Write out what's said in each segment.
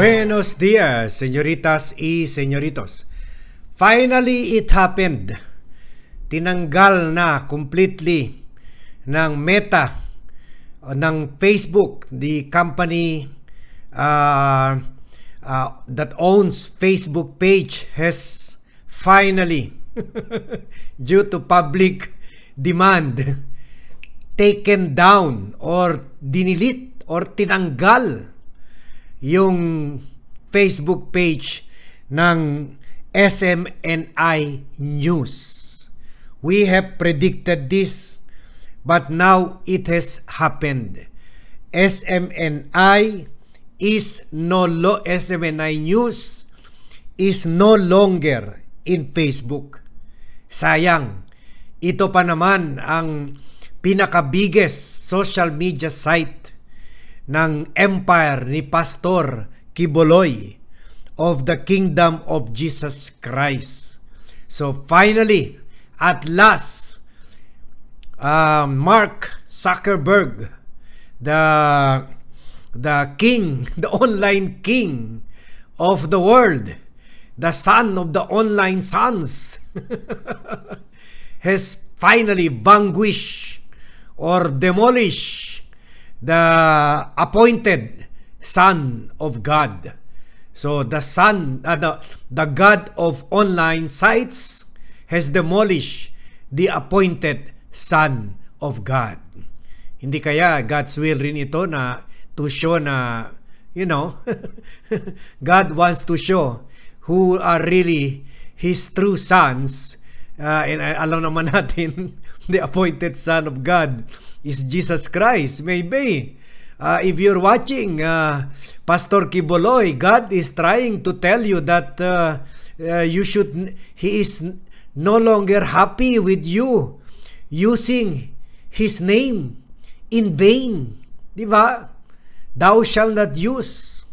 Buenos días, señoritas y señoritos. Finally, it happened. Tinanggal na completely ng Meta, ng Facebook, the company that owns Facebook page has finally, due to public demand, taken down or dinilit or tinanggal yung Facebook page ng SMNI News. We have predicted this, but now it has happened. SMNI News is no longer in Facebook. Sayang, ito pa naman ang pinaka-biggest social media site ng empire ni Pastor Quiboloy of the Kingdom of Jesus Christ. So finally, at last, Mark Zuckerberg, the king, the online king of the world, the son of the online sons, has finally vanquished or demolished the appointed Son of God. So the God of online sites has demolished the appointed Son of God. Hindi kaya God's will rin ito na to show na, God wants to show who are really His true sons. And alam naman natin, the appointed Son of God is Jesus Christ. Maybe if you're watching Pastor Quiboloy, God is trying to tell you that He is no longer happy with you using His name in vain. Di ba? Thou shalt not use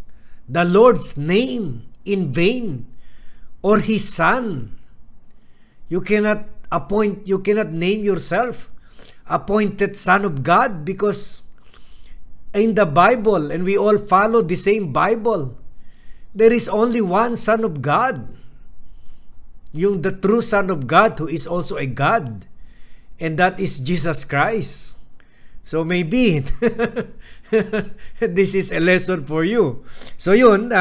the Lord's name in vain or His Son. You cannot name yourself appointed Son of God, because in the Bible, and we all follow the same Bible, there is only one Son of God, yung the true Son of God who is also a God, and that is Jesus Christ. So maybe this is a lesson for you. So yun,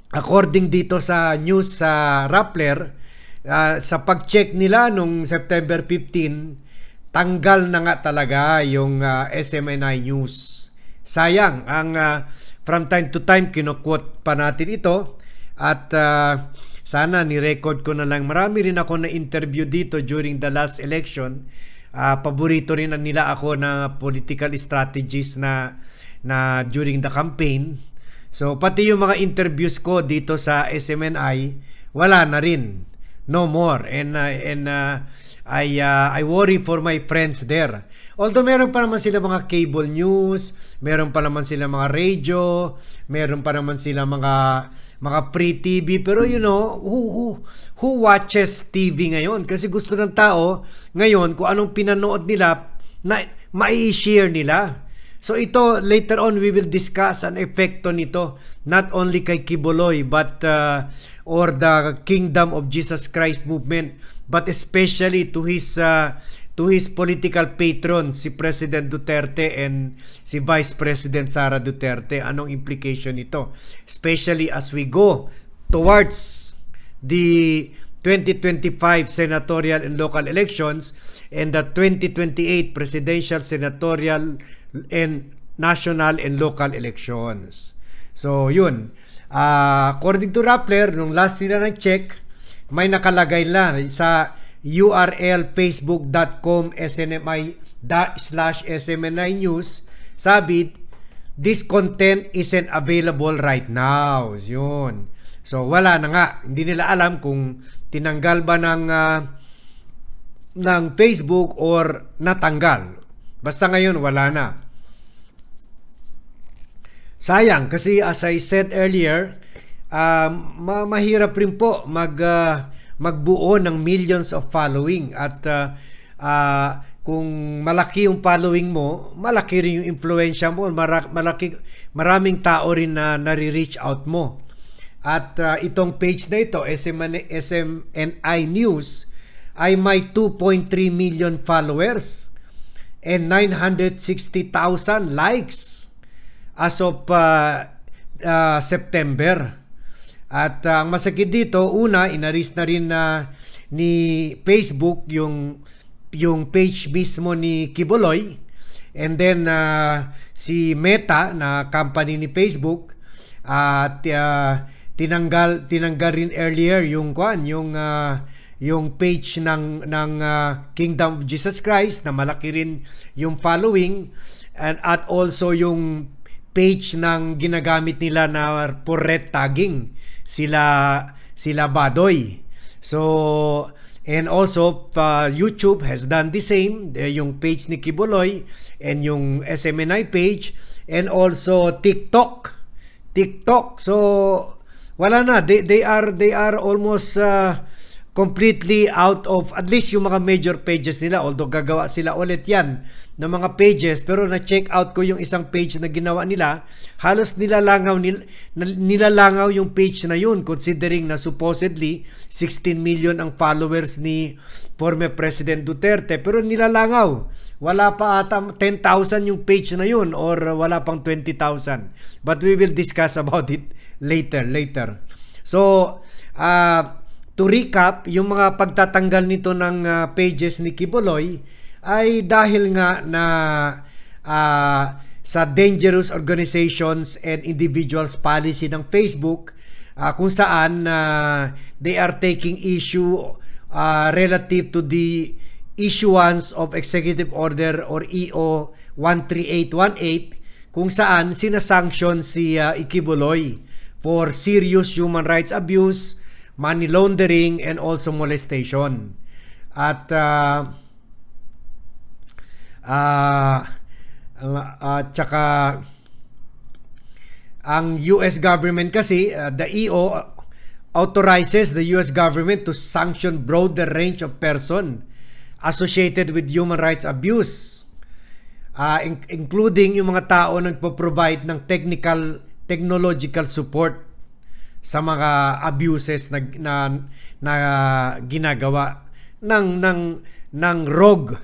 according dito sa news sa Rappler, sa pag-check nila nung September 15, tanggal na nga talaga yung SMNI News. Sayang, from time to time kinukwot pa natin ito, at sana ni-record ko na lang. Marami rin ako na-interview dito during the last election. Paborito rin nila ako na political strategies na during the campaign. So pati yung mga interviews ko dito sa SMNI, wala na rin. No more. And I worry for my friends there. Although meron pa naman sila mga cable news, meron pa naman sila mga radio, meron pa naman sila mga free TV, pero who watches TV ngayon? Kasi gusto ng tao ngayon kung anong pinanood nila na mai-share nila. So ito, later on we will discuss an epekto nito, not only kay Quiboloy but or the Kingdom of Jesus Christ movement, but especially to his political patrons, si President Duterte and si Vice President Sara Duterte. Anong implication nito? Especially as we go towards the 2025 senatorial and local elections and the 2028 presidential, senatorial and national and local elections. So yun, according to Rappler, nung last nila nag-check, may nakalagay lang sa URL facebook.com/SMNI News, sabi, this content isn't available right now. Yun. So wala na nga, hindi nila alam kung tinanggal ba ng Facebook or natanggal. Basta ngayon wala na. Sayang, kasi as I said earlier, mahirap rin po magbuo ng millions of following, at kung malaki yung following mo, malaki rin yung influensya mo, maraming tao rin na nare-reach out mo. At itong page na ito, SMNI News, ay may 2.3 million followers and 960,000 likes as of September. At ang masakit dito, una, inaris na rin ni Facebook yung page mismo ni Quiboloy, and then si Meta na company ni Facebook at tinanggal rin earlier yung page ng Kingdom of Jesus Christ na malaki rin yung following, at also yung page ng ginagamit nila na for red tagging sila Badoy. So and also, YouTube has done the same, yung page ni Quiboloy and yung SMNI page, and also TikTok. So wala na, they are almost completely out of, at least yung mga major pages nila, although gagawa sila ulit yan ng mga pages, pero na-check out ko yung isang page na ginawa nila, halos nilalangaw yung page na yun, considering na supposedly 16 million ang followers ni former President Duterte, pero nilalangaw. Wala pa ata 10,000 yung page na yun, or wala pang 20,000. But we will discuss about it later. So, to recap, yung mga pagtatanggal nito ng pages ni Quiboloy ay dahil nga na sa dangerous organizations and individuals policy ng Facebook, kung saan they are taking issue relative to the issuance of Executive Order or EO 13818, kung saan sinasanction si Quiboloy for serious human rights abuse, money laundering, and also molestation. At tsaka ang US government kasi, the EO authorizes the US government to sanction broader range of person associated with human rights abuse, including yung mga tao nagpo-provide ng technological support sa mga abuses na ginagawa ng rogue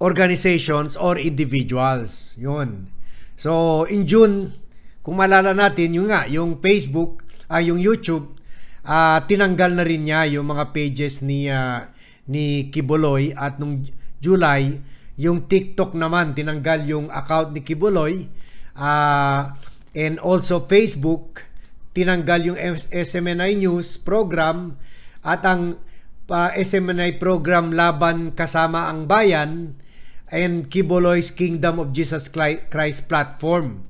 organizations or individuals. Yun. So in June, kung malala natin, yung Facebook, yung YouTube, tinanggal na rin niya yung mga pages ni Quiboloy, at nung July, yung TikTok naman tinanggal yung account ni Quiboloy, and also Facebook tinanggal yung SMNI News program, at ang SMNI program Laban Kasama ang Bayan and Quiboloy's Kingdom of Jesus Christ platform,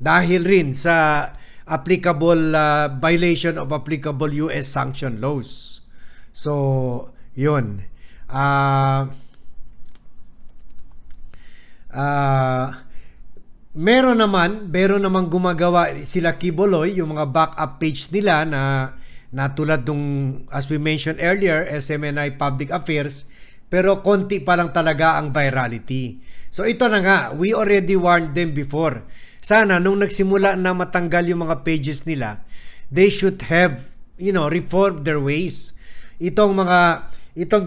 dahil rin sa applicable violation of applicable US sanction laws. So yun, meron naman gumagawa sila Quiboloy, yung mga backup page nila na tulad nung, as we mentioned earlier, SMNI Public Affairs, pero konti pa lang talaga ang virality. So ito na nga, we already warned them before. Sana nung nagsimula na matanggal yung mga pages nila, they should have, reformed their ways. Itong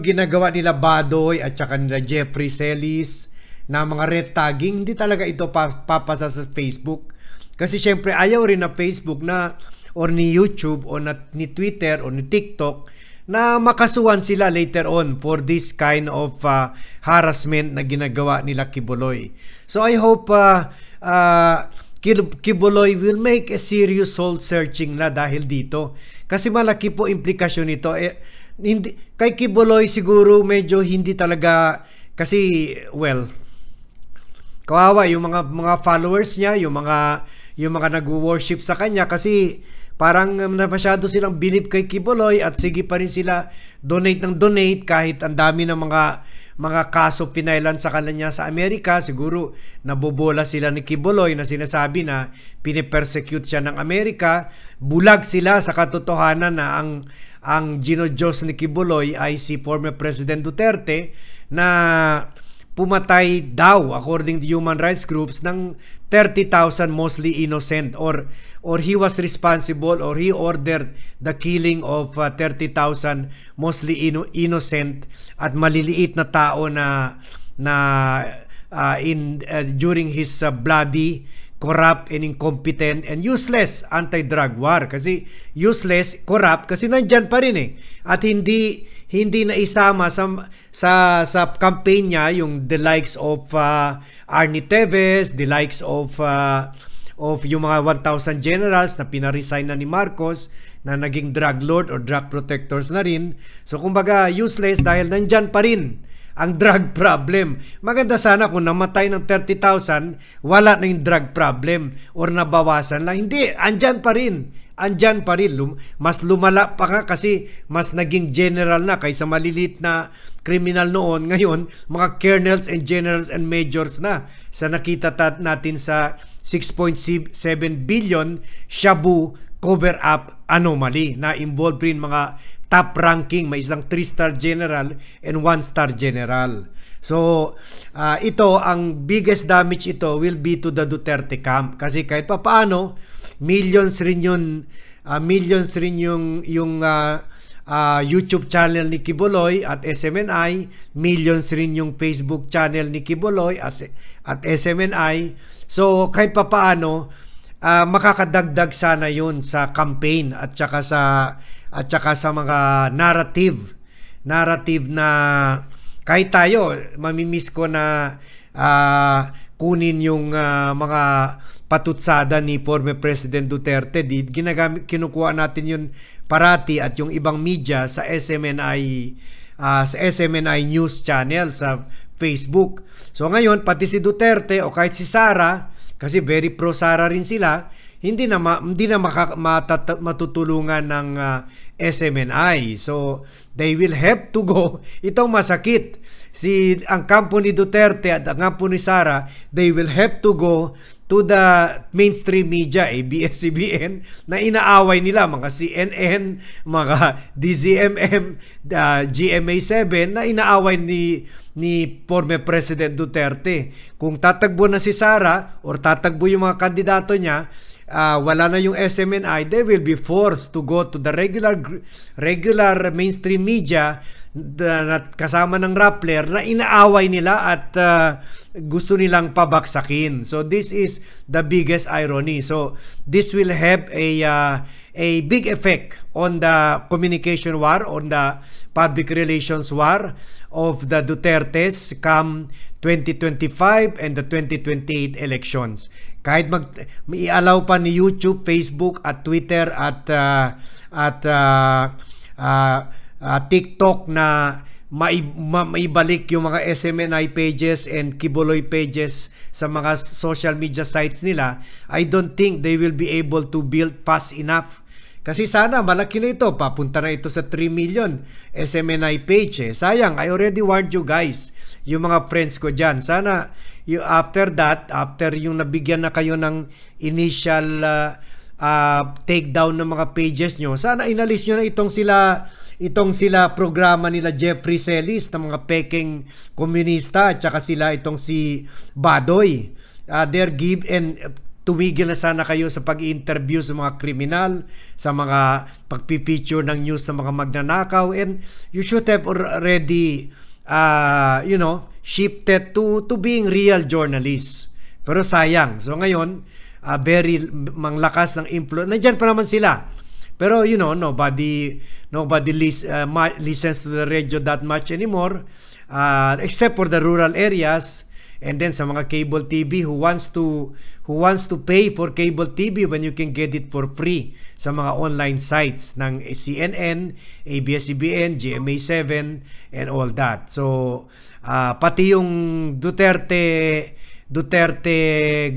ginagawa nila Badoy at saka nila Jeffrey Celis na mga red tagging, hindi talaga ito papasa sa Facebook. Kasi syempre ayaw rin na Facebook or ni YouTube o ni Twitter o ni TikTok na makasuhan sila later on for this kind of harassment na ginagawa nila Quiboloy. So I hope Quiboloy will make a serious soul searching na dahil dito. Kasi malaki po implikasyon nito. Kay Quiboloy siguro medyo hindi talaga, kasi kawawa yung mga followers niya, yung mga nagwo-worship sa kanya, kasi parang masyado silang believe kay Quiboloy, at sige pa rin sila donate kahit ang dami ng mga kaso pinailan sa kanya sa Amerika. Siguro nabobola sila ni Quiboloy na sinasabi na pinipersecute siya ng Amerika. Bulag sila sa katotohanan na ang ginodiyos ni Quiboloy ay si former President Duterte, na pumatay daw, according to human rights groups, ng 30,000 mostly innocent, or he was responsible, or he ordered the killing of 30,000 mostly innocent at maliliit na tao na during his bloody, corrupt and incompetent and useless anti-drug war. Kasi useless, corrupt, kasi nandyan pa rin eh. At hindi na isama sa campaign niya yung the likes of Arnie Teves, the likes of yung mga 1,000 generals na pinaresign na ni Marcos, na naging drug lord or drug protectors na rin. So kumbaga useless dahil nandyan pa rin ang drug problem. Maganda sana kung namatay ng 30,000, wala na yung drug problem or nabawasan lang. Hindi, andyan pa rin. Andyan pa rin. Mas lumala pa ka kasi mas naging general na kaysa malilit na criminal noon. Ngayon, mga colonels and generals and majors na sa nakita natin sa 6.7 billion shabu cover-up anomaly na involved rin mga top ranking, may isang 3-star general and 1-star general. So, ito, ang biggest damage ito will be to the Duterte camp. Kasi kahit pa paano, millions rin yung YouTube channel ni Quiboloy at SMNI, millions rin yung Facebook channel ni Quiboloy at SMNI. So, kahit pa paano, makakadagdag sana yun sa campaign at saka sa mga narrative na kahit tayo mamimiss ko na kunin yung mga patutsada ni former President Duterte. Kinukuha natin yun parati at yung ibang media sa SMNI news channel sa Facebook. So ngayon pati si Duterte o kahit si Sara, kasi very pro Sara rin sila, hindi na matutulungan ng SMNI. So they will have to go. Itong masakit, ang kampo ni Duterte at ang kampo ni Sara, they will have to go to the mainstream media, ABS-CBN, na inaaway nila, mga CNN, mga DZMM, GMA7, na inaaway ni former President Duterte. Kung tatagbo na si Sara or tatagbo yung mga kandidato niya, wala na yung SMNI, they will be forced to go to the regular mainstream media na kasama ng Rappler na inaaway nila at gusto nilang pabaksakin. So this is the biggest irony. So this will have a big effect on the communication war, on the public relations war of the Dutertes come 2025 and the 2028 elections. Kahit i-allow pa ni YouTube, Facebook at Twitter at TikTok na maibalik yung mga SMNI pages and Quiboloy pages sa mga social media sites nila, I don't think they will be able to build fast enough. Kasi sana malaki na ito, papunta na ito sa 3 million SMNI page eh. Sayang, I already warned you guys, yung mga friends ko dyan. Sana after yung nabigyan na kayo ng initial takedown ng mga pages nyo, sana inalis nyo na itong sila programa nila Jeffrey Celis ng mga peking komunista at saka sila itong si Badoy. Tumigil na sana kayo sa pag-interview sa mga kriminal, sa mga pagpipicture ng news ng mga magnanakaw, and you should have already shifted to being real journalists. Pero sayang. So ngayon, very manglakas ng influence. Nandiyan pa naman sila. Pero nobody listens to the radio that much anymore, except for the rural areas. And then sa mga cable TV who wants to pay for cable TV when you can get it for free sa mga online sites ng CNN, ABS-CBN, GMA7 and all that. So pati yung Duterte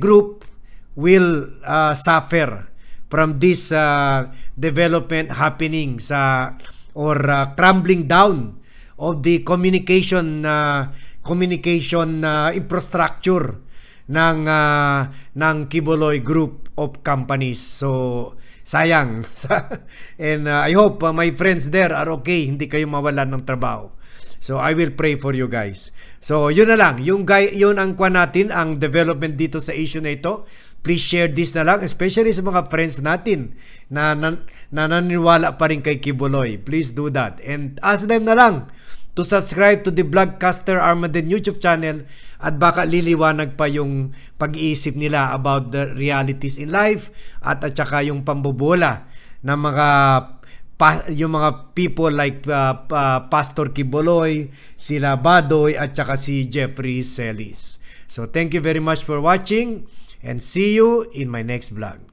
group will suffer from this development happening or crumbling down of the communication infrastructure ng Quiboloy group of companies. So sayang. And I hope my friends there are okay, hindi kayo mawalan ng trabaho. So I will pray for you guys. So yun na lang, yun ang kwan natin, ang development dito sa issue na ito. Please share this na lang, especially sa mga friends natin na naniniwala pa rin kay Kibuloy. Please do that. And ask them na lang to subscribe to the Vlogcaster Armaden YouTube channel at baka liliwanag pa yung pag-iisip nila about the realities in life at saka yung pambobola ng yung mga people like Pastor Kibuloy, sila Badoy at saka si Jeffrey Celis. So thank you very much for watching and see you in my next vlog.